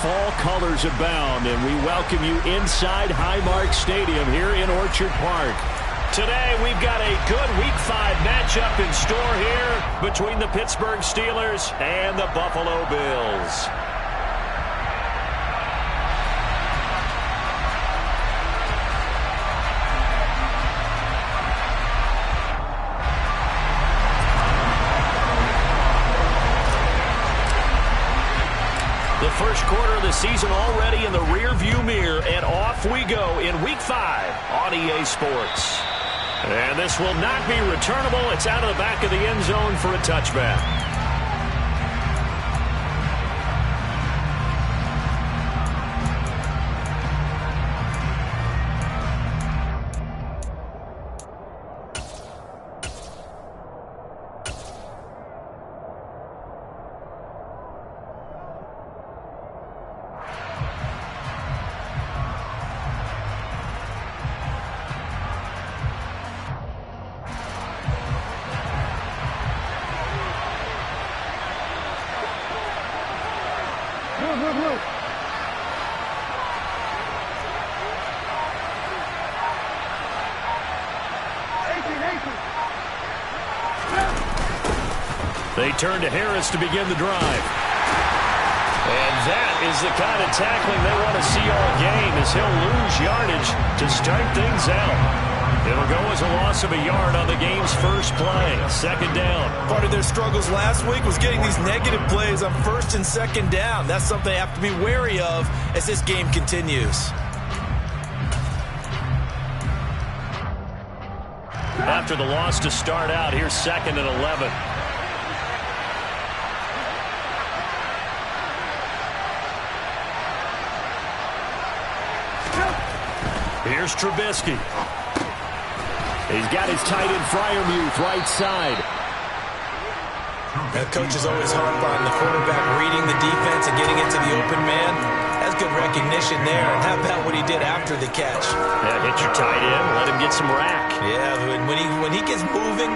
fall colors abound, and we welcome you inside Highmark Stadium here in Orchard Park. Today, we've got a good Week 5 matchup in store here between the Pittsburgh Steelers and the Buffalo Bills. The first quarter of the season already in the rear-view mirror, and off we go in Week 5 on EA Sports. And this will not be returnable. It's out of the back of the end zone for a touchback. They turn to Harris to begin the drive. And that is the kind of tackling they want to see all game, as he'll lose yardage to start things out. It'll go as a loss of a yard on the game's first play. Second down. Part of their struggles last week was getting these negative plays on first and second down. That's something they have to be wary of as this game continues. After the loss to start out, here's 2nd and 11. Here's Trubisky. He's got his tight end Freiermuth right side. The coach is always harp on the quarterback reading the defense and getting into the open man. That's good recognition there. And how about what he did after the catch? Yeah, hit your tight end, let him get some rack. Yeah, when he gets moving,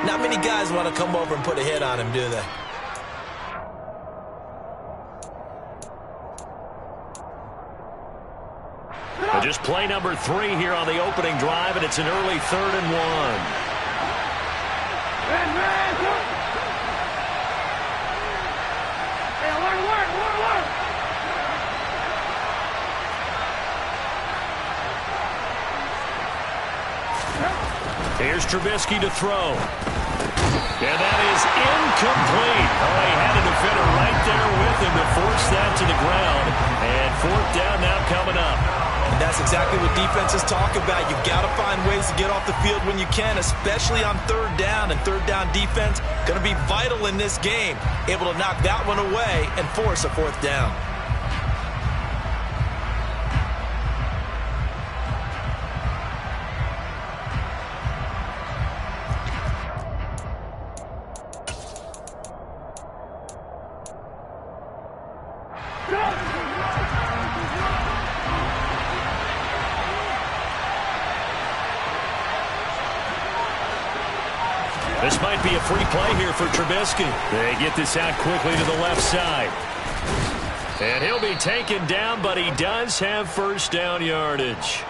not many guys want to come over and put a hit on him, do they? Just play number 3 here on the opening drive, and it's an early 3rd and 1. Here's Trubisky to throw. And that is incomplete. Oh, he had a defender right there with him to force that to the ground. And 4th down now coming up. And that's exactly what defenses talk about. You've got to find ways to get off the field when you can, especially on 3rd down. And 3rd down defense going to be vital in this game. Able to knock that one away and force a 4th down. This might be a free play here for Trubisky. They get this out quickly to the left side. And he'll be taken down, but he does have 1st down yardage.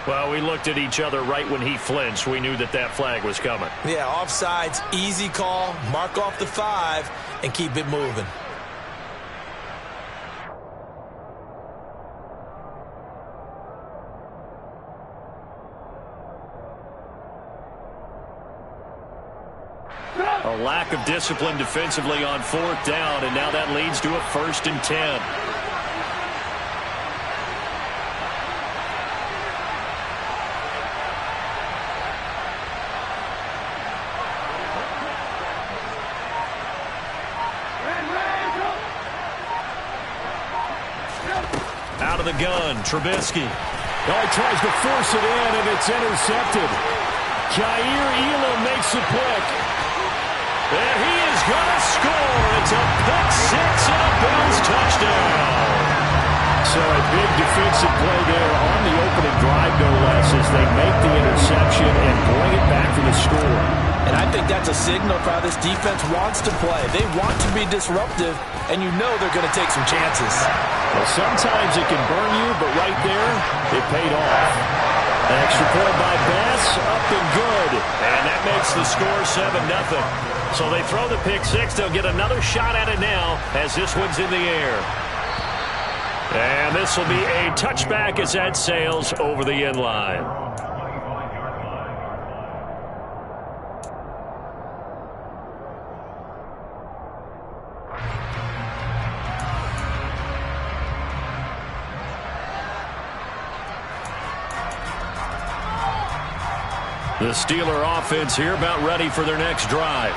Well, we looked at each other right when he flinched. We knew that that flag was coming. Yeah, offsides, easy call. Mark off the 5 and keep it moving. A lack of discipline defensively on 4th down, and now that leads to a 1st and 10. Out of the gun, Trubisky. Oh, he tries to force it in, and it's intercepted. Jair Elam makes the pick. And he is going to score. It's a pick-6 and a Bills touchdown. So a big defensive play there on the opening drive, no less, as they make the interception and bring it back for the score. And I think that's a signal for how this defense wants to play. They want to be disruptive, and you know they're going to take some chances. Well, sometimes it can burn you, but right there, it paid off. An extra point by Bass, up and good. And that makes the score 7-0. So they throw the pick six. They'll get another shot at it now as this one's in the air. And this will be a touchback as that sails over the end line. The Steeler offense here about ready for their next drive.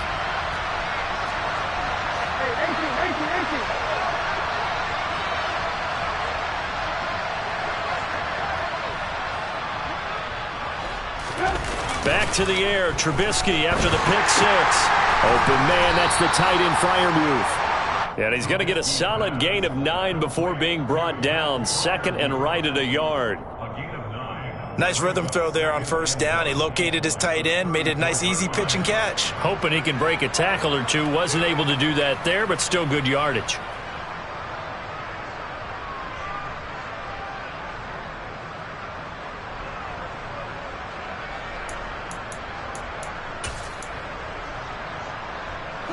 Back to the air, Trubisky after the pick six. Open man, that's the tight end Freiermuth. And he's going to get a solid gain of 9 before being brought down. Second and right at a yard. Nice rhythm throw there on first down. He located his tight end, made it a nice easy pitch and catch. Hoping he can break a tackle or two. Wasn't able to do that there, but still good yardage.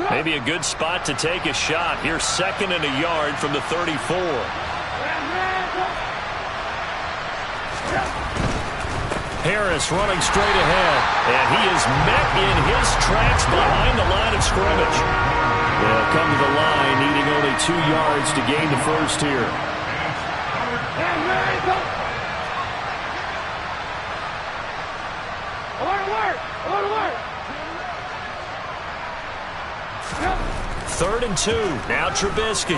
Maybe a good spot to take a shot. Here's second and a yard from the 34. Harris running straight ahead, and he is met in his tracks behind the line of scrimmage. They'll come to the line, needing only 2 yards to gain the first here. Third and 2. Now Trubisky.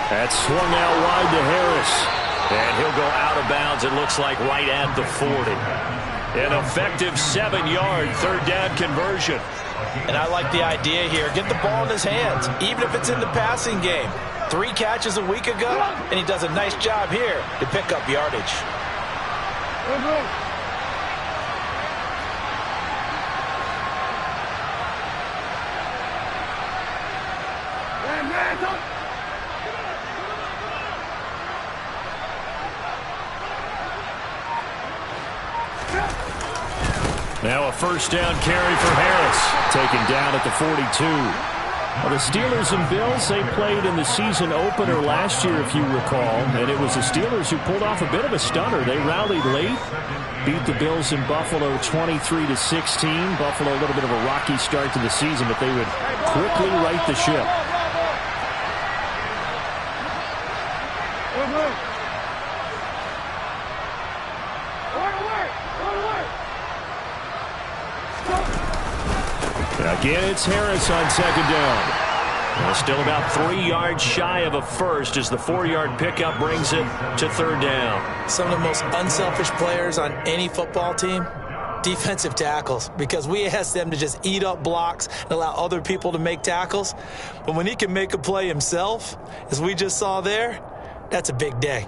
That's swung out wide to Harris. And he'll go out of bounds, it looks like, right at the 40. An effective 7-yard third down conversion. And I like the idea here. Get the ball in his hands, even if it's in the passing game. 3 catches a week ago, and he does a nice job here to pick up yardage. Now a first down carry for Harris, taken down at the 42. Well, the Steelers and Bills, they played in the season opener last year, if you recall, and it was the Steelers who pulled off a bit of a stunner. They rallied late, beat the Bills in Buffalo 23-16. Buffalo a little bit of a rocky start to the season, but they would quickly right the ship. Again, it's Harris on second down. Well, still about 3 yards shy of a first as the 4-yard pickup brings it to third down. Some of the most unselfish players on any football team, defensive tackles, because we ask them to just eat up blocks and allow other people to make tackles. But when he can make a play himself, as we just saw there, that's a big day.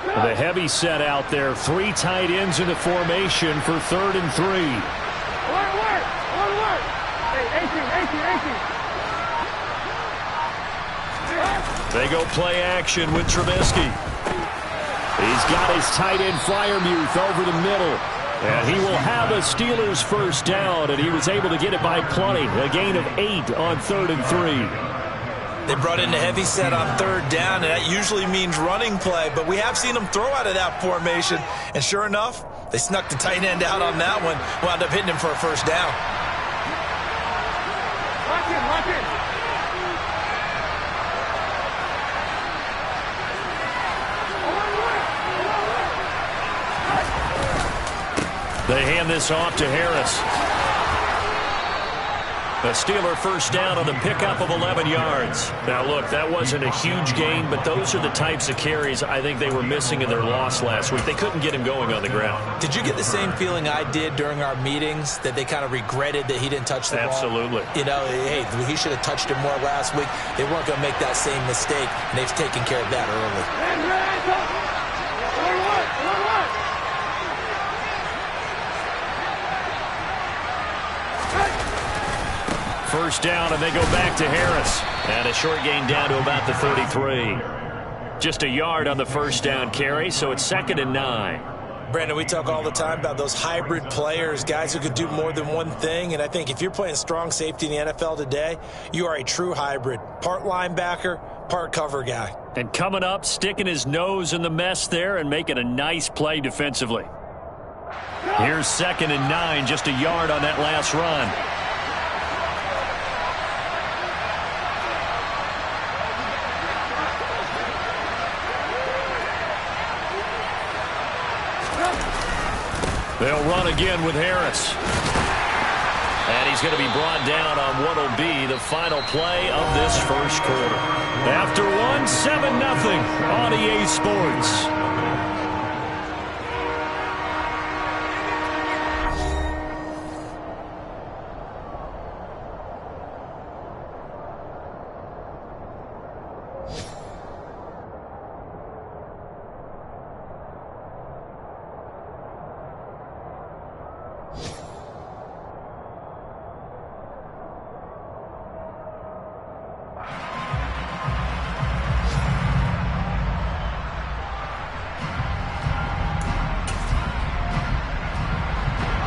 The heavy set out there. 3 tight ends in the formation for third and 3. They go play action with Trubisky. He's got his tight end Freiermuth over the middle. And he will have a Steelers first down, and he was able to get it by plenty. A gain of 8 on third and 3. They brought in the heavy set on third down, and that usually means running play, but we have seen them throw out of that formation, and sure enough, they snuck the tight end out on that one, wound up hitting him for a first down. They hand this off to Harris. A Steeler first down on the pickup of 11 yards. Now, look, that wasn't a huge gain, but those are the types of carries I think they were missing in their loss last week. They couldn't get him going on the ground. Did you get the same feeling I did during our meetings, that they kind of regretted that he didn't touch the ball? Absolutely. You know, hey, he should have touched it more last week. They weren't going to make that same mistake, and they've taken care of that early. First down, and they go back to Harris. And a short gain down to about the 33. Just a yard on the first down carry, so it's 2nd and 9. Brandon, we talk all the time about those hybrid players, guys who could do more than one thing. And I think if you're playing strong safety in the NFL today, you are a true hybrid. Part linebacker, part cover guy. And coming up, sticking his nose in the mess there and making a nice play defensively. Here's 2nd and 9, just a yard on that last run. They'll run again with Harris. And he's going to be brought down on what will be the final play of this first quarter. After one, 7-0 on EA Sports.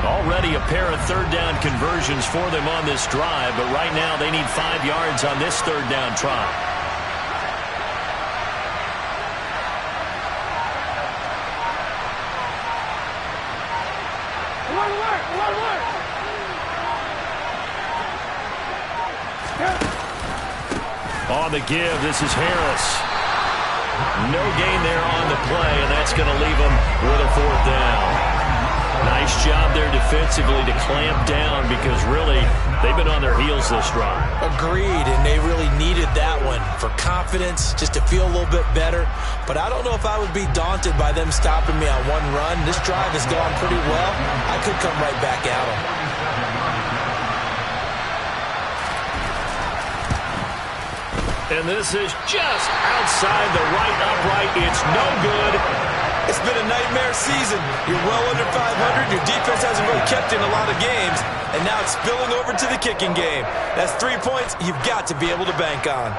Already a pair of third down conversions for them on this drive, but right now they need 5 yards on this third down try. On the give, this is Harris. No gain there on the play, and that's going to leave him with a 4th down. Nice job there defensively to clamp down, because really they've been on their heels this drive. Agreed, and they really needed that one for confidence, just to feel a little bit better. But I don't know if I would be daunted by them stopping me on one run. This drive has gone pretty well. I could come right back at them. And this is just outside the right upright. It's no good. It's been a nightmare season. You're well under 500. Your defense hasn't really kept in a lot of games. And now it's spilling over to the kicking game. That's 3 points you've got to be able to bank on.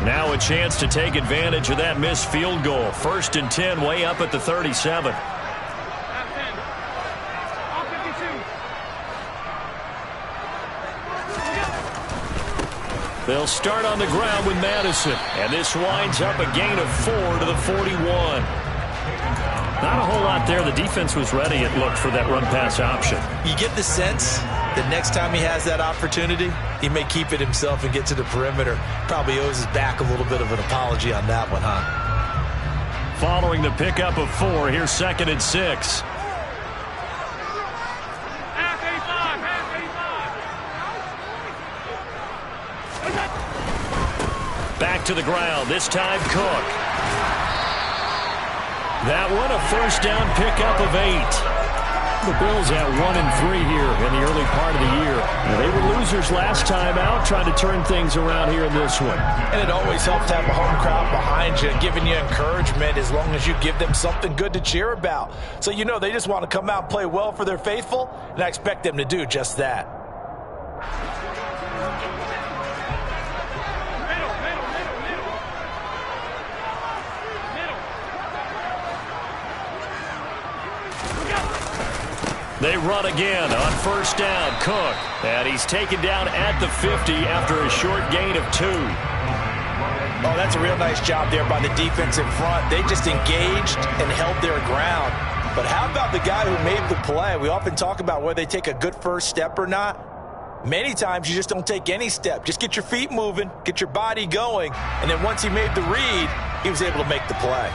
Now a chance to take advantage of that missed field goal. 1st and 10, way up at the 37. They'll start on the ground with Madison. And this winds up a gain of 4 to the 41. Not a whole lot there. The defense was ready, it looked, for that run-pass option. You get the sense that next time he has that opportunity, he may keep it himself and get to the perimeter. Probably owes his back a little bit of an apology on that one, huh? Following the pickup of 4, here's 2nd and 6. Back to the ground, this time Cook. That one, a first down pickup of 8. The Bills at 1-3 here in the early part of the year. They were losers last time out, trying to turn things around here in this one. And it always helps to have a home crowd behind you, giving you encouragement as long as you give them something good to cheer about. So you know they just want to come out and play well for their faithful, and I expect them to do just that. They run again on first down. Cook. And he's taken down at the 50 after a short gain of 2. Oh, that's a real nice job there by the defense in front. They just engaged and held their ground. But how about the guy who made the play? We often talk about whether they take a good first step or not. Many times you just don't take any step. Just get your feet moving, get your body going, and then once he made the read, he was able to make the play.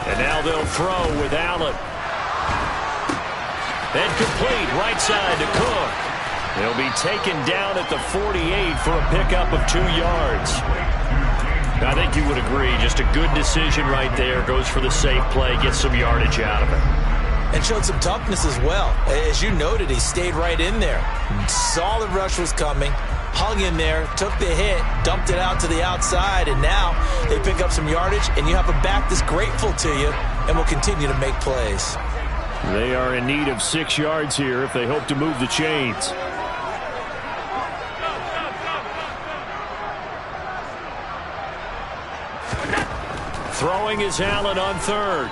And now they'll throw with Allen. And complete right side to Cook. He'll be taken down at the 48 for a pickup of 2 yards. I think you would agree, just a good decision right there. Goes for the safe play, gets some yardage out of it. And showed some toughness as well. As you noted, he stayed right in there. Saw the rush was coming, hung in there, took the hit, dumped it out to the outside, and now they pick up some yardage, and you have a back that's grateful to you and will continue to make plays. They are in need of 6 yards here if they hope to move the chains. Throwing is Allen on third.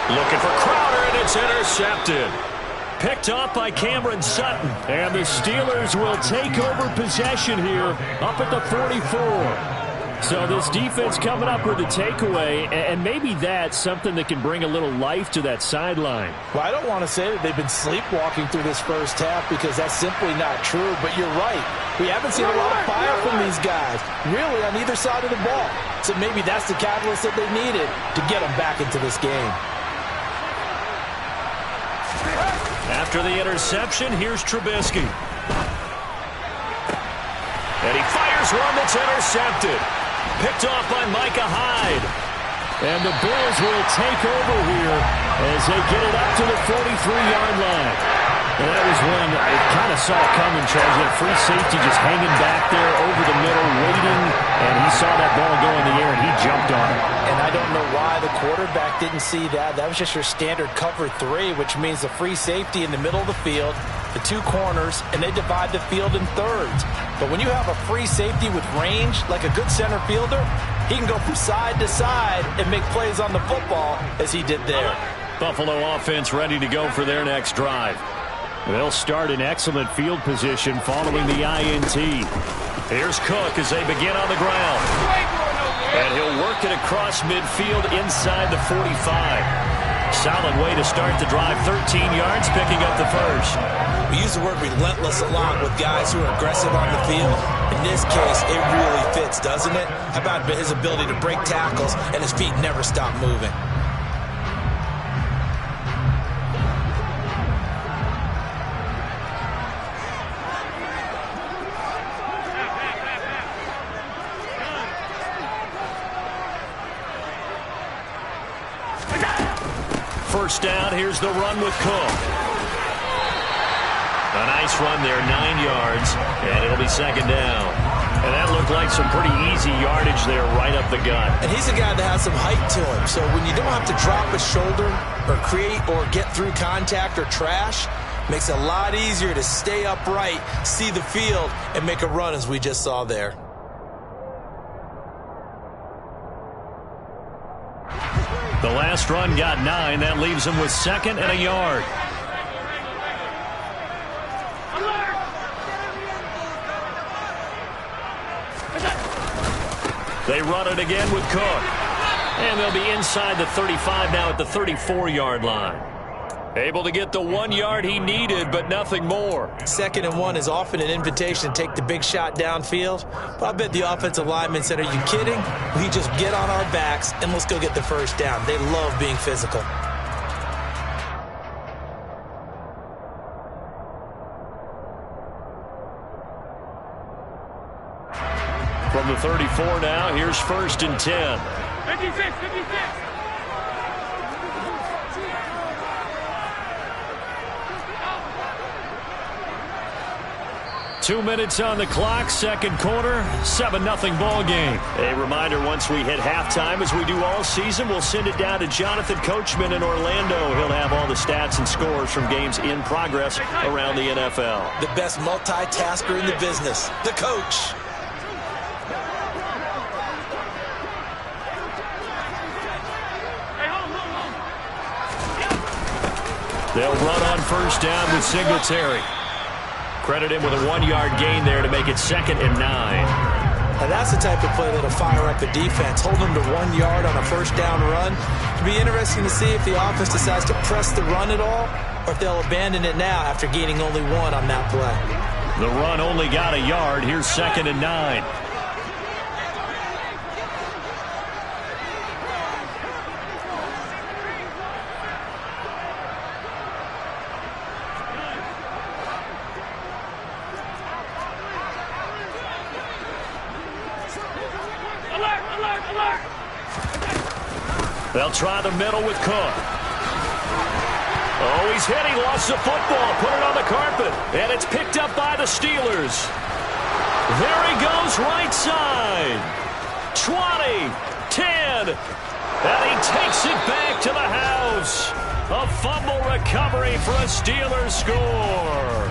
Looking for Crowder, and it's intercepted. Picked off by Cameron Sutton. And the Steelers will take over possession here up at the 44. So this defense coming up with a takeaway, and maybe that's something that can bring a little life to that sideline. Well, I don't want to say that they've been sleepwalking through this first half because that's simply not true, but you're right. We haven't seen a lot of fire from these guys, really, on either side of the ball. So maybe that's the catalyst that they needed to get them back into this game. After the interception, here's Trubisky. And he fires one that's intercepted. Picked off by Micah Hyde. And the Bills will take over here as they get it up to the 43-yard line. And that was one I kind of saw coming, Charles. That free safety just hanging back there over the middle, waiting, and he saw that ball go in the air, and he jumped on it. And I don't know why the quarterback didn't see that. That was just your standard cover 3, which means the free safety in the middle of the field, the 2 corners, and they divide the field in thirds. But when you have a free safety with range, like a good center fielder, he can go from side to side and make plays on the football as he did there. Buffalo offense ready to go for their next drive. They'll start in excellent field position following the INT. Here's Cook as they begin on the ground. And he'll work it across midfield inside the 45. Solid way to start the drive. 13 yards, picking up the first. We use the word relentless a lot with guys who are aggressive on the field. In this case, it really fits, doesn't it? How about his ability to break tackles and his feet never stop moving? First down, here's the run with Cook. A nice run there, 9 yards, and it'll be second down. And that looked like some pretty easy yardage there right up the gut. And he's a guy that has some height to him, so when you don't have to drop a shoulder or create or get through contact or trash, makes it a lot easier to stay upright, see the field, and make a run as we just saw there. The last run got 9. That leaves him with 2nd and a yard. They run it again with Cook. And they'll be inside the 35 now at the 34-yard line. Able to get the 1 yard he needed, but nothing more. 2nd and 1 is often an invitation to take the big shot downfield. But I bet the offensive lineman said, are you kidding? We just get on our backs and let's go get the first down. They love being physical. From the 34 now, here's 1st and 10. 56, 56. 2 minutes on the clock, 2nd quarter, 7-0 ball game. A reminder, once we hit halftime, as we do all season, we'll send it down to Jonathan Coachman in Orlando. He'll have all the stats and scores from games in progress around the NFL. The best multitasker in the business, the coach. They'll run on first down with Singletary. Credit him with a 1 yard gain there to make it 2nd and 9. And that's the type of play that'll fire up the defense. Hold them to 1 yard on a first down run. It'll be interesting to see if the offense decides to press the run at all or if they'll abandon it now after gaining only 1 on that play. The run only got a yard. Here's 2nd and 9. They'll try the middle with Cook. Oh, he's hit. He lost the football. Put it on the carpet. And it's picked up by the Steelers. There he goes, right side. 20, 10. And he takes it back to the house. A fumble recovery for a Steelers score.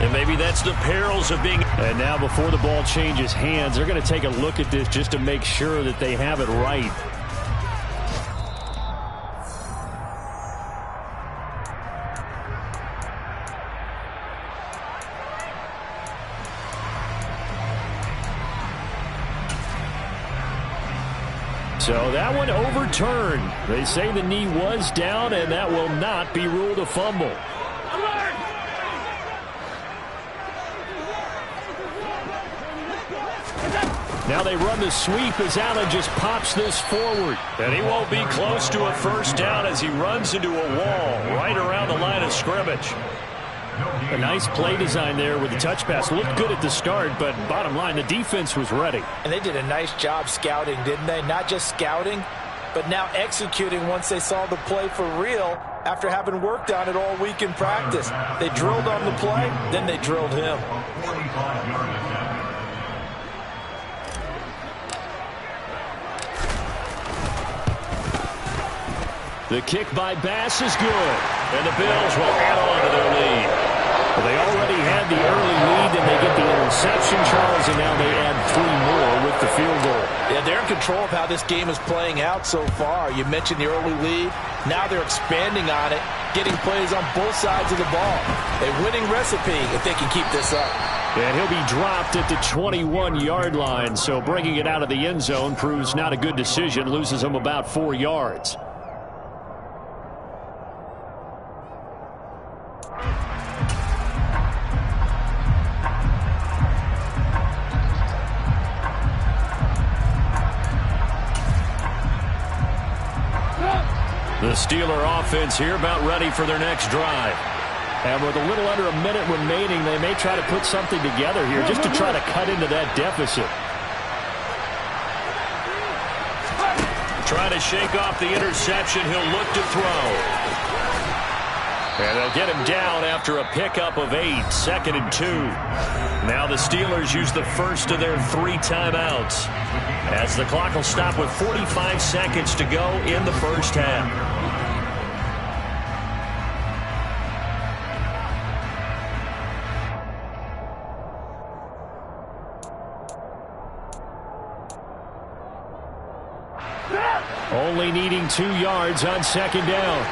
And maybe that's the perils of being... And now before the ball changes hands, they're going to take a look at this just to make sure that they have it right. So that one overturned. They say the knee was down, and that will not be ruled a fumble. Now they run the sweep as Allen just pops this forward. And he won't be close to a first down as he runs into a wall right around the line of scrimmage. A nice play design there with the touch pass. Looked good at the start, but bottom line, the defense was ready. And they did a nice job scouting, didn't they? Not just scouting, but now executing once they saw the play for real after having worked on it all week in practice. They drilled on the play, then they drilled him. The kick by Bass is good, and the Bills will add on to their lead. Well, they already had the early lead, and they get the interception, Charles, and now they add 3 more with the field goal. Yeah, they're in control of how this game is playing out so far. You mentioned the early lead. Now they're expanding on it, getting plays on both sides of the ball. A winning recipe if they can keep this up. And he'll be dropped at the 21-yard line, so bringing it out of the end zone proves not a good decision, loses him about 4 yards. The Steeler offense here about ready for their next drive. And with a little under a minute remaining, they may try to put something together here just to try to cut into that deficit. Trying to shake off the interception. He'll look to throw. And they'll get him down after a pickup of 8, 2nd and 2. Now the Steelers use the first of their 3 timeouts, as the clock will stop with 45 seconds to go in the first half. Only needing 2 yards on 2nd down.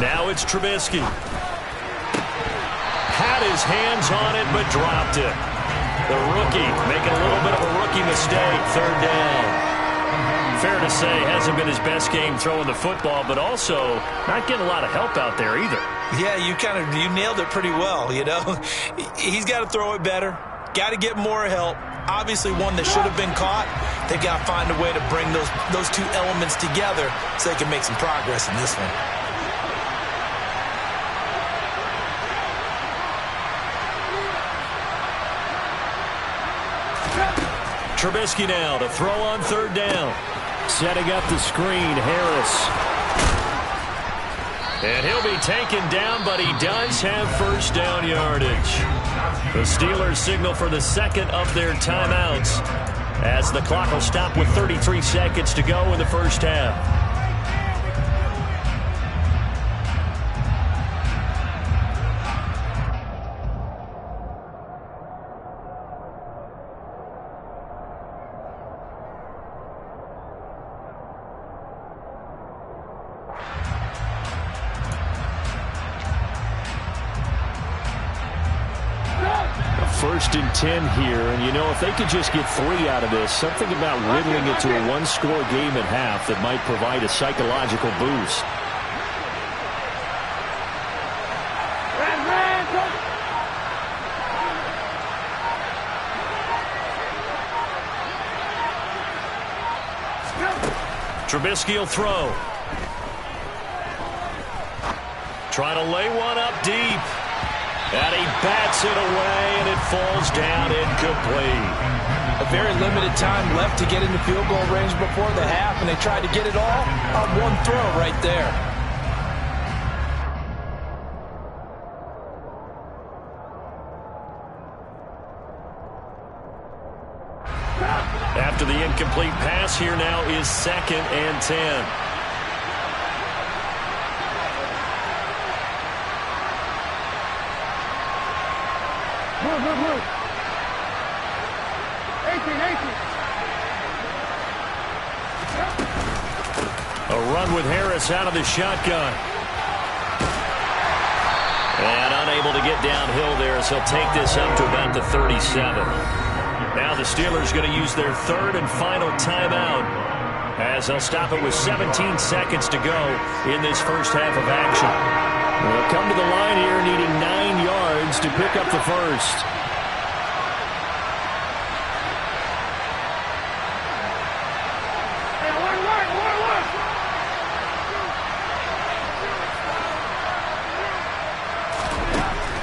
Now it's Trubisky. Had his hands on it, but dropped it. The rookie making a little bit of a rookie mistake, 3rd down. Fair to say, hasn't been his best game throwing the football, but also not getting a lot of help out there either. Yeah, you nailed it pretty well, you know. He's got to throw it better. Got to get more help. Obviously one that should have been caught. They've got to find a way to bring those 2 elements together so they can make some progress in this one. Trubisky now to throw on 3rd down. Setting up the screen, Harris. And he'll be taken down, but he does have first down yardage. The Steelers signal for the 2nd of their timeouts, as the clock will stop with 33 seconds to go in the first half. 1st and 10 here, and you know, if they could just get 3 out of this, something about whittling it to a one-score game at half that might provide a psychological boost. Trubisky will throw. Trying to lay one up deep. And he bats it away, and it falls down incomplete. A very limited time left to get into field goal range before the half, and they tried to get it all on one throw right there. After the incomplete pass, here now is 2nd and 10. Move. 18. A run with Harris out of the shotgun. And unable to get downhill there, so he'll take this up to about the 37. Now the Steelers going to use their 3rd and final timeout, as they'll stop it with 17 seconds to go in this first half of action. They'll come to the line here needing 9 yards to pick up the first.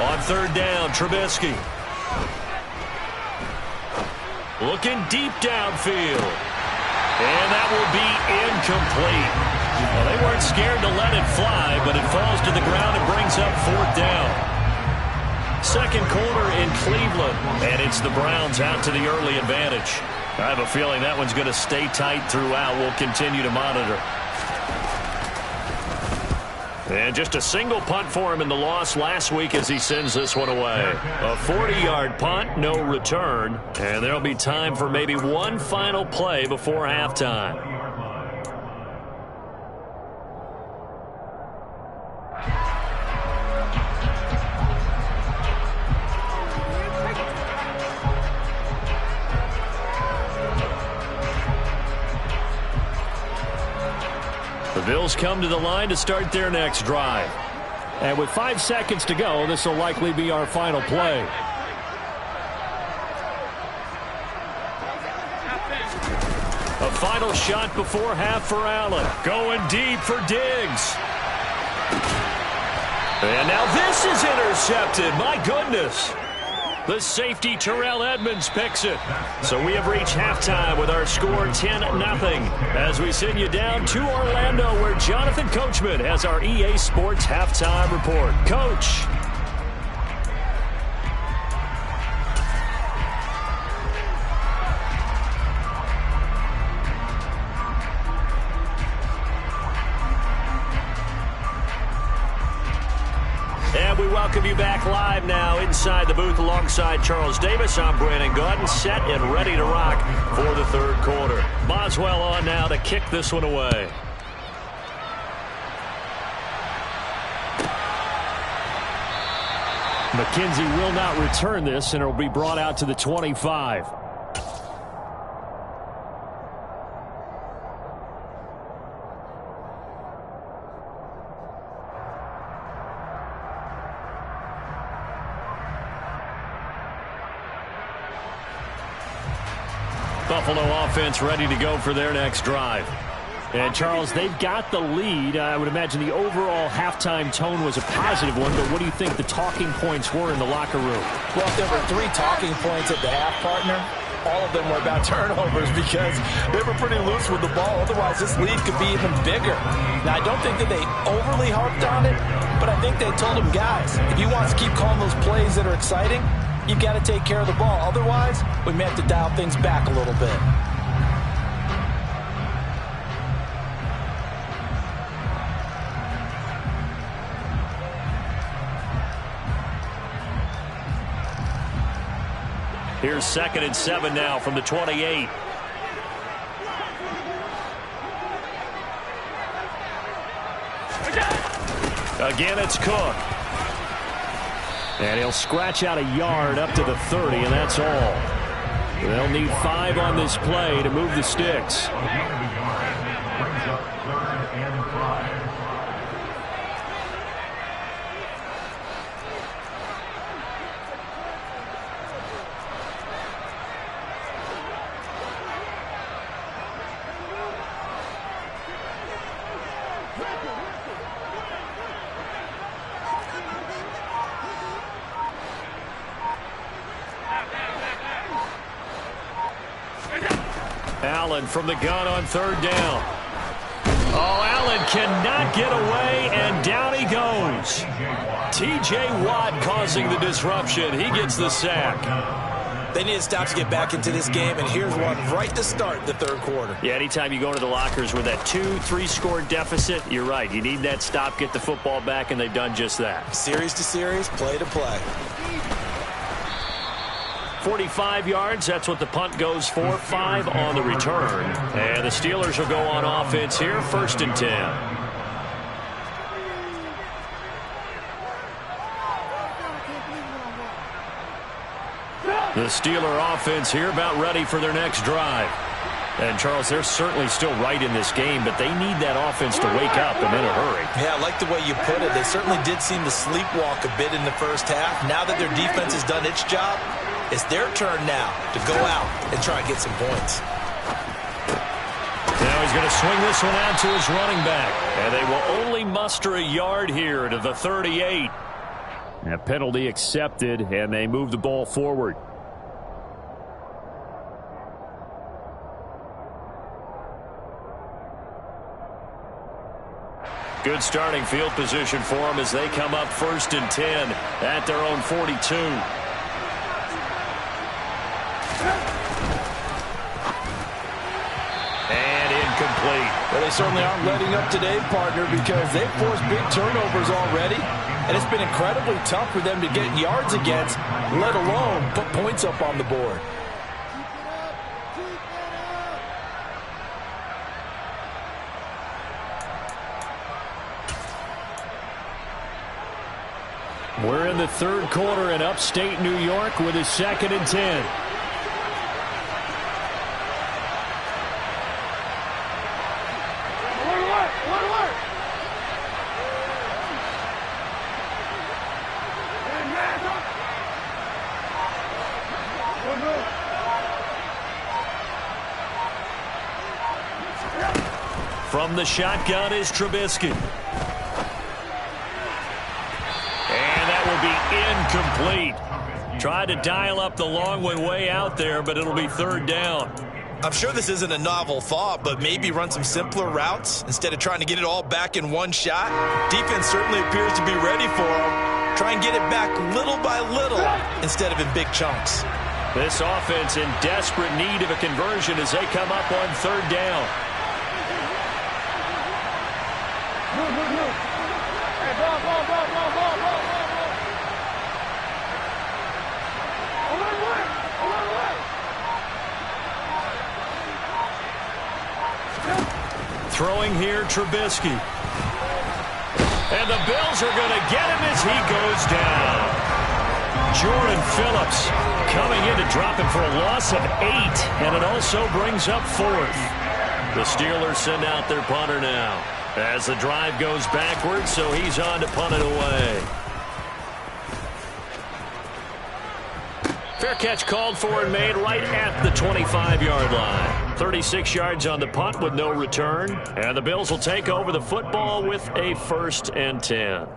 On 3rd down, Trubisky. Looking deep downfield. And that will be incomplete. Well, they weren't scared to let it fly, but it falls to the ground and brings up 4th down. 2nd quarter in Cleveland, and it's the Browns out to the early advantage. I have a feeling that one's going to stay tight throughout. We'll continue to monitor. And just a single punt for him in the loss last week as he sends this one away. A 40-yard punt, no return. And there'll be time for maybe one final play before halftime. The Bills come to the line to start their next drive. And with 5 seconds to go, this will likely be our final play. A final shot before half for Allen. Going deep for Diggs. And now this is intercepted. My goodness. The safety, Terrell Edmonds, picks it. So we have reached halftime with our score 10-0. As we send you down to Orlando, where Jonathan Coachman has our EA Sports halftime report. Coach. And we welcome you back live now inside the booth alongside Charles Davis. I'm Brandon Gaudin, set and ready to rock for the 3rd quarter. Boswell on now to kick this one away. McKenzie will not return this, and it will be brought out to the 25. Buffalo offense ready to go for their next drive. And, Charles, they've got the lead. I would imagine the overall halftime tone was a positive one, but what do you think the talking points were in the locker room? Well, if there were 3 talking points at the half, partner, all of them were about turnovers because they were pretty loose with the ball. Otherwise, this lead could be even bigger. Now, I don't think that they overly harped on it, but I think they told them, guys, if you want to keep calling those plays that are exciting, you've got to take care of the ball. Otherwise, we may have to dial things back a little bit. Here's 2nd and 7 now from the 28. Again, it's Cook. And he'll scratch out a yard up to the 30, and that's all. They'll need 5 on this play to move the sticks. Allen from the gun on 3rd down. Oh, Allen cannot get away, and down he goes. T.J. Watt causing the disruption. He gets the sack. They need to stop to get back into this game, and here's one right to start the 3rd quarter. Yeah, anytime you go into the lockers with that 2-3 score deficit, you're right. You need that stop, get the football back, and they've done just that. Series to series, play to play. 45 yards, that's what the punt goes for. 5 on the return. And the Steelers will go on offense here, 1st and 10. The Steeler offense here about ready for their next drive. And, Charles, they're certainly still right in this game, but they need that offense to wake up and in a hurry. Yeah, I like the way you put it. They certainly did seem to sleepwalk a bit in the first half. Now that their defense has done its job, it's their turn now to go out and try and get some points. Now he's going to swing this one out to his running back. And they will only muster a yard here to the 38. A penalty accepted, and they move the ball forward. Good starting field position for them as they come up 1st and 10 at their own 42. And incomplete. Well, they certainly aren't letting up today, partner, because they've forced big turnovers already, and it's been incredibly tough for them to get yards against, let alone put points up on the board. We're in the 3rd quarter in upstate New York with a 2nd and 10. From the shotgun is Trubisky. Incomplete. Tried to dial up the long one way out there, but it'll be 3rd down. I'm sure this isn't a novel thought, but maybe run some simpler routes instead of trying to get it all back in one shot. Defense certainly appears to be ready for them. Try and get it back little by little instead of in big chunks. This offense in desperate need of a conversion as they come up on 3rd down. Throwing here, Trubisky. And the Bills are going to get him as he goes down. Jordan Phillips coming in to drop him for a loss of 8, and it also brings up 4th. The Steelers send out their punter now as the drive goes backwards, so he's on to punt it away. Fair catch called for and made right at the 25-yard line. 36 yards on the punt with no return. And the Bills will take over the football with a 1st and 10.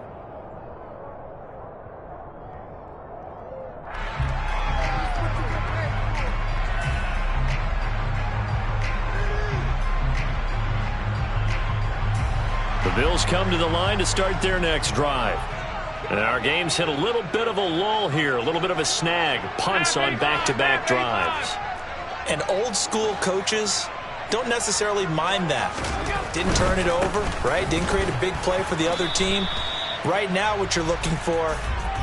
The Bills come to the line to start their next drive. And our game's hit a little bit of a lull here, a little bit of a snag, punts on back-to-back drives. And old-school coaches don't necessarily mind that. Didn't turn it over, right? Didn't create a big play for the other team. Right now what you're looking for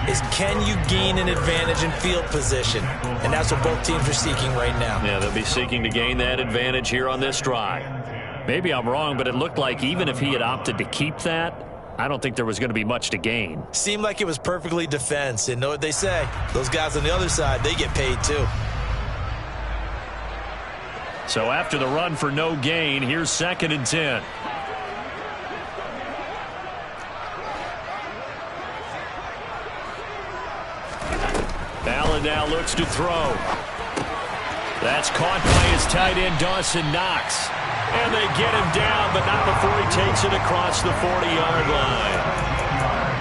is can you gain an advantage in field position? And that's what both teams are seeking right now. Yeah, they'll be seeking to gain that advantage here on this drive. Maybe I'm wrong, but it looked like even if he had opted to keep that, I don't think there was going to be much to gain. Seemed like it was perfectly defense. And know what they say? Those guys on the other side, they get paid too. So after the run for no gain, here's 2nd and 10. Allen now looks to throw. That's caught by his tight end, Dawson Knox. And they get him down, but not before he takes it across the 40-yard line.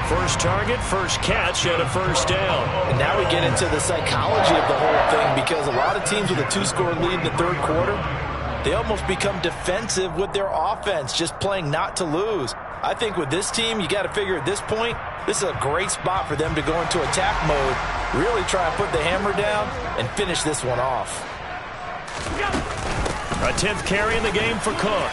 First target, first catch, and a first down. And now we get into the psychology of the whole thing, because a lot of teams with a 2-score lead in the third quarter, they almost become defensive with their offense, just playing not to lose. I think with this team, you got to figure at this point, this is a great spot for them to go into attack mode, really try and put the hammer down and finish this one off. A 10th carry in the game for Cook.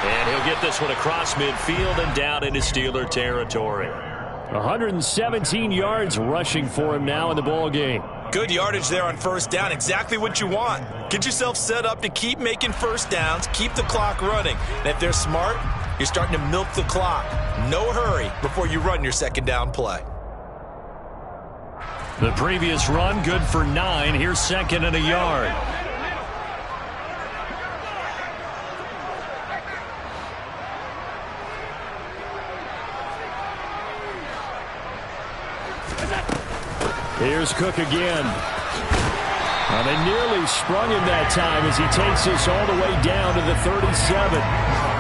And he'll get this one across midfield and down into Steeler territory. 117 yards rushing for him now in the ball game. Good yardage there on first down. Exactly what you want. Get yourself set up to keep making first downs, keep the clock running. And if they're smart, you're starting to milk the clock. No hurry before you run your second down play. The previous run, good for 9. Here's 2nd and a yard. Here's Cook again. Well, they nearly sprung him that time as he takes this all the way down to the 37.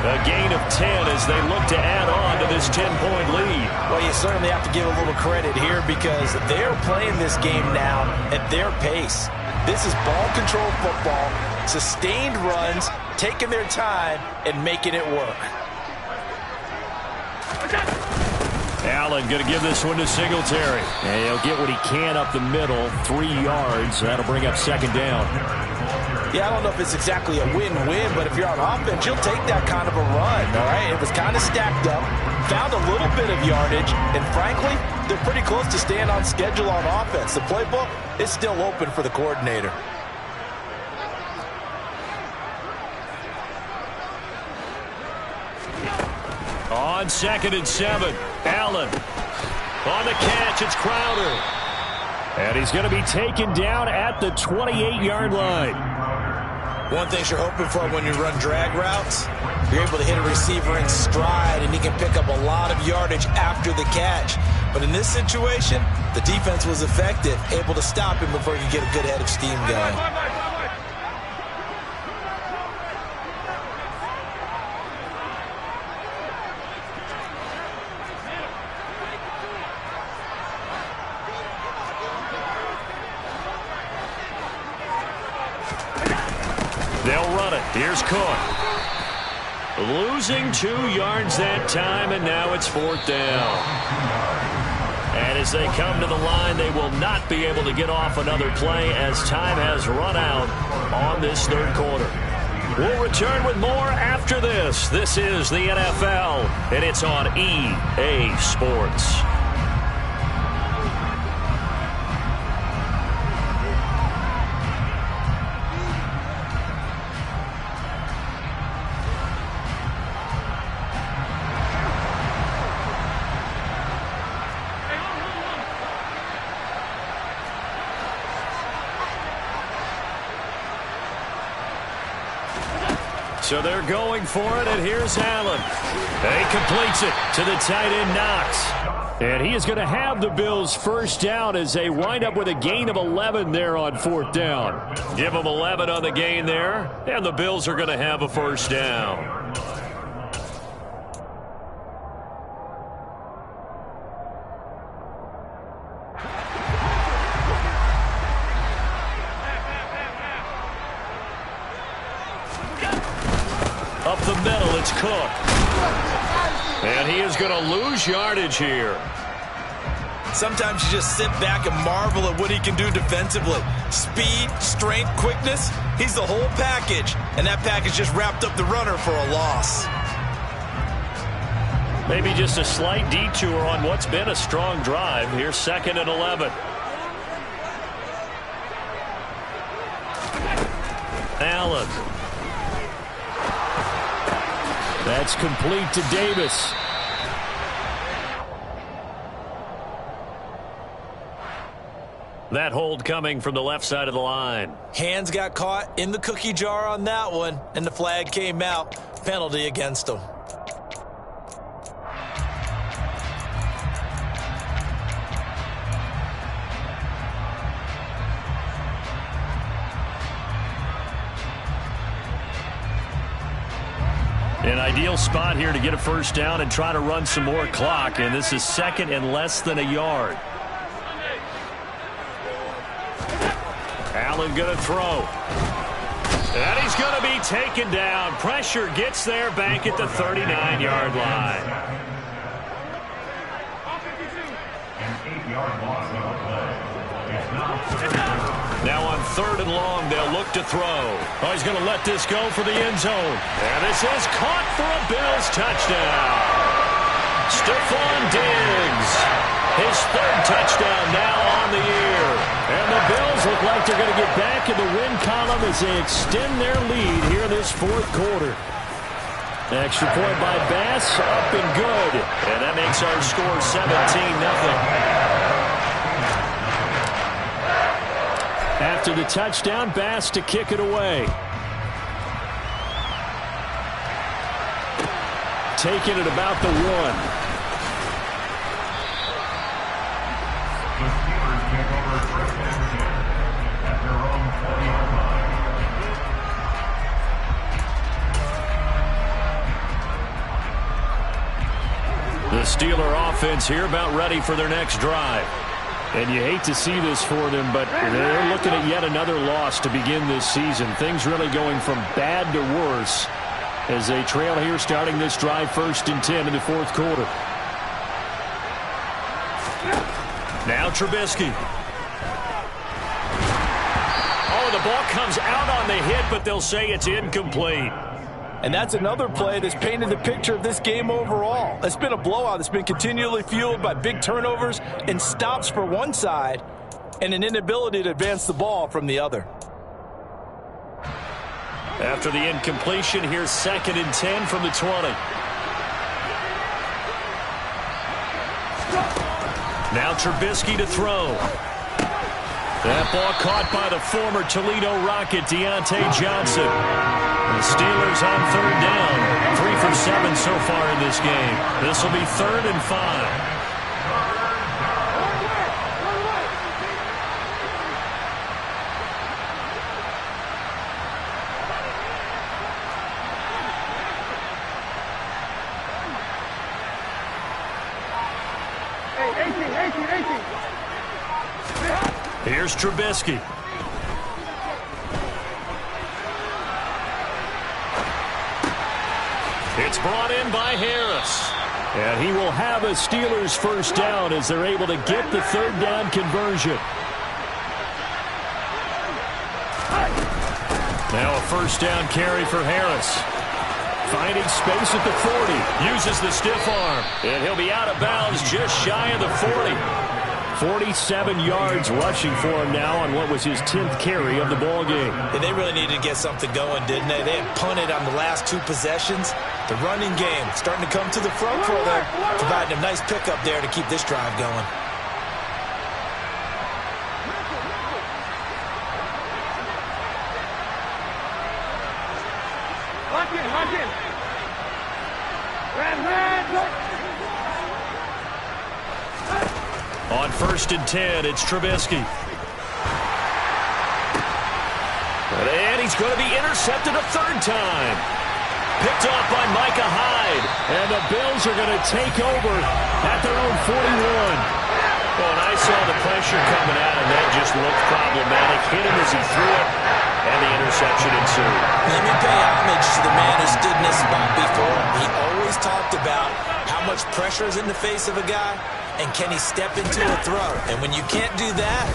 A gain of 10 as they look to add on to this 10-point lead. Well, you certainly have to give a little credit here because they're playing this game now at their pace. This is ball control football, sustained runs, taking their time and making it work. Allen going to give this one to Singletary. And he'll get what he can up the middle, 3 yards. That'll bring up 2nd down. Yeah, I don't know if it's exactly a win-win, but if you're on offense, you'll take that kind of a run, all right? It was kind of stacked up, found a little bit of yardage, and frankly, they're pretty close to staying on schedule on offense. The playbook is still open for the coordinator. On 2nd and 7, Allen. On the catch, it's Crowder. And he's going to be taken down at the 28-yard line. One thing you're hoping for when you run drag routes, you're able to hit a receiver in stride, and he can pick up a lot of yardage after the catch. But in this situation, the defense was effective, able to stop him before he could get a good head of steam going. They'll run it. Here's Cook. Losing 2 yards that time, and now it's 4th down. And as they come to the line, they will not be able to get off another play as time has run out on this third quarter. We'll return with more after this. This is the NFL, and it's on EA Sports. So they're going for it, and here's Allen. He completes it to the tight end, Knox. And he is going to have the Bills first down as they wind up with a gain of 11 there on 4th down. Give them 11 on the gain there, and the Bills are going to have a first down. Up the middle, it's Cook. And he is going to lose yardage here. Sometimes you just sit back and marvel at what he can do defensively. Speed, strength, quickness, he's the whole package. And that package just wrapped up the runner for a loss. Maybe just a slight detour on what's been a strong drive. Here's 2nd and 11. Allen. That's complete to Davis. That hold coming from the left side of the line. Hands got caught in the cookie jar on that one, and the flag came out. Penalty against him. An ideal spot here to get a first down and try to run some more clock, and this is second and less than a yard. Allen going to throw. And he's going to be taken down. Pressure gets there back at the 39-yard line. Now on 3rd and long, they'll look to throw. Oh, he's going to let this go for the end zone. And this is caught for a Bills touchdown. Stephon Diggs, his 3rd touchdown now on the year. And the Bills look like they're going to get back in the win column as they extend their lead here in this 4th quarter. Extra point by Bass, up and good. And that makes our score 17-0. After the touchdown, Bass to kick it away. Taking it about the 1. The Steelers take over first and 10 at their own 40-yard line. The Steeler offense here about ready for their next drive. And you hate to see this for them, but they're looking at yet another loss to begin this season. Things really going from bad to worse as they trail here starting this drive 1st and 10 in the 4th quarter. Now Trubisky. Oh, the ball comes out on the hit, but they'll say it's incomplete. And that's another play that's painted the picture of this game overall. It's been a blowout that's been continually fueled by big turnovers and stops for one side and an inability to advance the ball from the other. After the incompletion, here's 2nd and 10 from the 20. Now Trubisky to throw. That ball caught by the former Toledo Rocket, Deontay Johnson. The Steelers on 3rd down. 3 for 7 so far in this game. This will be 3rd and 5. Here's Trubisky. It's brought in by Harris. And he will have a Steelers first down as they're able to get the 3rd down conversion. Now a first down carry for Harris. Finding space at the 40. Uses the stiff arm. And he'll be out of bounds just shy of the 40. 47 yards rushing for him now on what was his 10th carry of the ball game. And they really needed to get something going, didn't they? They had punted on the last 2 possessions. The running game starting to come to the front for them, providing a nice pickup there to keep this drive going. Lock in. On 1st and 10, it's Trubisky. And he's going to be intercepted a 3rd time. Picked off by Micah Hyde. And the Bills are going to take over at their own 41. Well, and I saw the pressure coming out, and that just looked problematic. Hit him as he threw it, and the interception ensued. Let me pay homage to the man who stood in this spot before. He always talked about how much pressure is in the face of a guy, and can he step into a throw. And when you can't do that,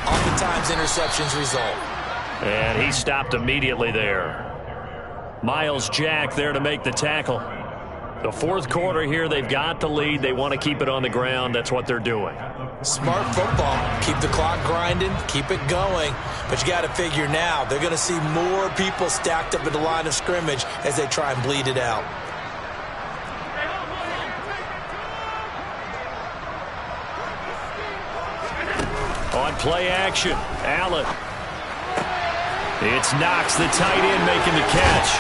oftentimes interceptions result. And he stopped immediately there. Miles Jack there to make the tackle. The 4th quarter here, they've got the lead. They want to keep it on the ground. That's what they're doing. Smart football. Keep the clock grinding. Keep it going. But you got to figure now, they're going to see more people stacked up at the line of scrimmage as they try and bleed it out. On play action, Allen. It's Knox, the tight end, making the catch.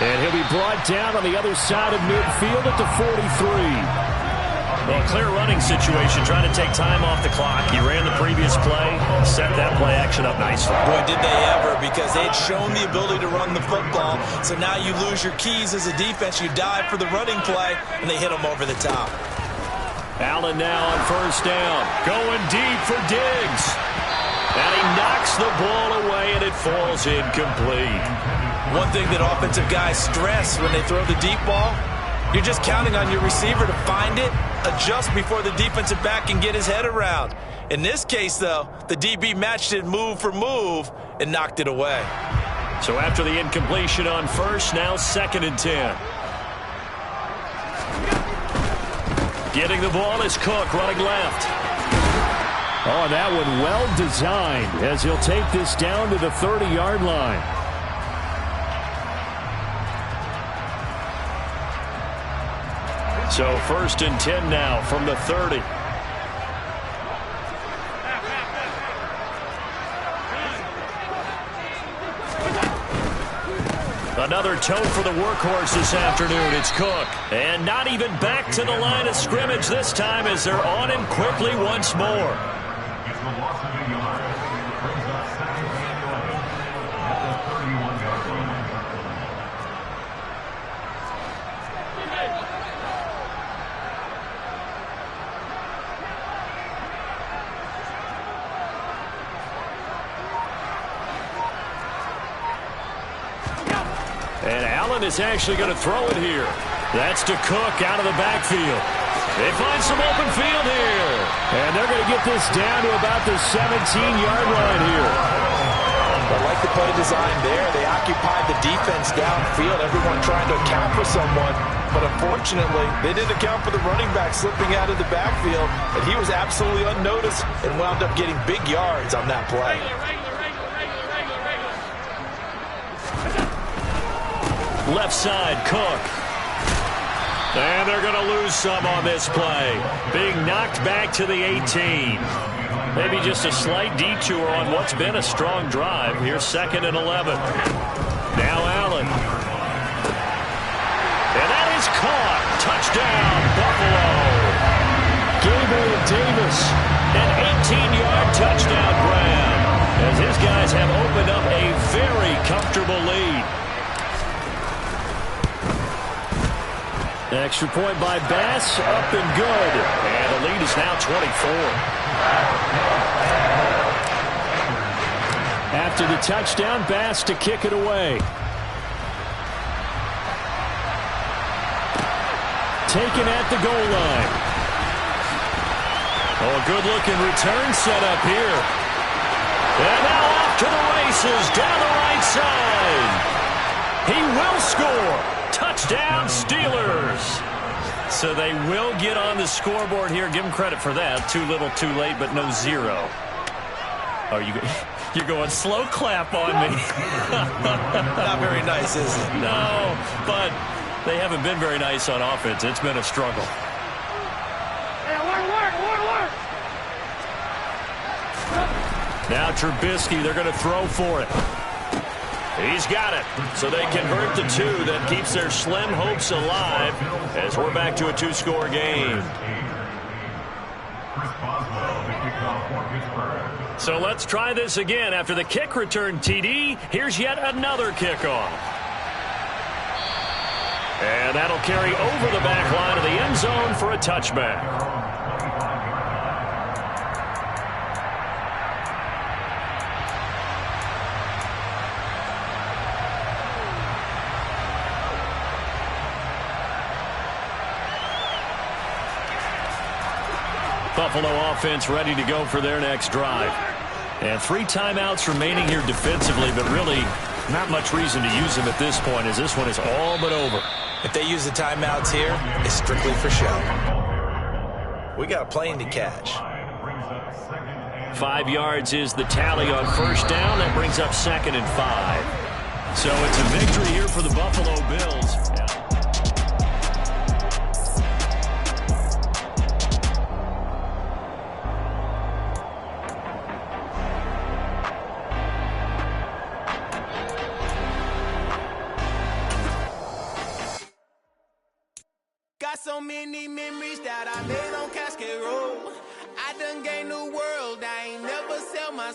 And he'll be brought down on the other side of midfield at the 43. Well, clear running situation, trying to take time off the clock. He ran the previous play, set that play action up nicely. Boy, did they ever, because they'd shown the ability to run the football. So now you lose your keys as a defense. You dive for the running play, and they hit them over the top. Allen now on first down, going deep for Diggs. And he knocks the ball away, and it falls incomplete. One thing that offensive guys stress when they throw the deep ball, you're just counting on your receiver to find it, adjust before the defensive back can get his head around. In this case, though, the DB matched it move for move and knocked it away. So after the incompletion on first, now 2nd and 10. Getting the ball is Cook, running left. Oh, that one well designed as he'll take this down to the 30-yard line. So 1st and 10 now from the 30. Another tote for the workhorse this afternoon. It's Cook. And not even back to the line of scrimmage this time as they're on him quickly once more. It's the loss of a yard. Brings up 2nd and 11 at the 31-yard line. And Allen is actually going to throw it here. That's to Cook out of the backfield. They find some open field here. And they're going to get this down to about the 17-yard line here. I like the play design there. They occupied the defense downfield, everyone trying to account for someone. But unfortunately, they didn't account for the running back slipping out of the backfield. And he was absolutely unnoticed and wound up getting big yards on that play. Left side, Cook. And they're going to lose some on this play. Being knocked back to the 18. Maybe just a slight detour on what's been a strong drive. Here's 2nd and 11. Now Allen. And that is caught. Touchdown, Buffalo. Gabriel Davis, an 18-yard touchdown grab. As his guys have opened up a very comfortable lead. Extra point by Bass, up and good. And the lead is now 24. After the touchdown, Bass to kick it away. Taken at the goal line. Oh, a good-looking return set up here. And now off to the races down the right side. He will score. Touchdown, Steelers. So they will get on the scoreboard here. Give them credit for that. Too little, too late, but no zero. Oh, you're going slow clap on me. Not very nice, is it? No, but they haven't been very nice on offense. It's been a struggle. Now Trubisky, they're going to throw for it. He's got it. So they convert the 2. That keeps their slim hopes alive as we're back to a 2-score game. So let's try this again. After the kick return TD, here's yet another kickoff. And that'll carry over the back line of the end zone for a touchback. Buffalo offense ready to go for their next drive. And 3 timeouts remaining here defensively, but really not much reason to use them at this point as this one is all but over. If they use the timeouts here, it's strictly for show. We got a plane to catch. 5 yards is the tally on first down. That brings up 2nd and 5. So it's a victory here for the Buffalo Bills. So many memories that I made on Cascade Road. I done gained the world.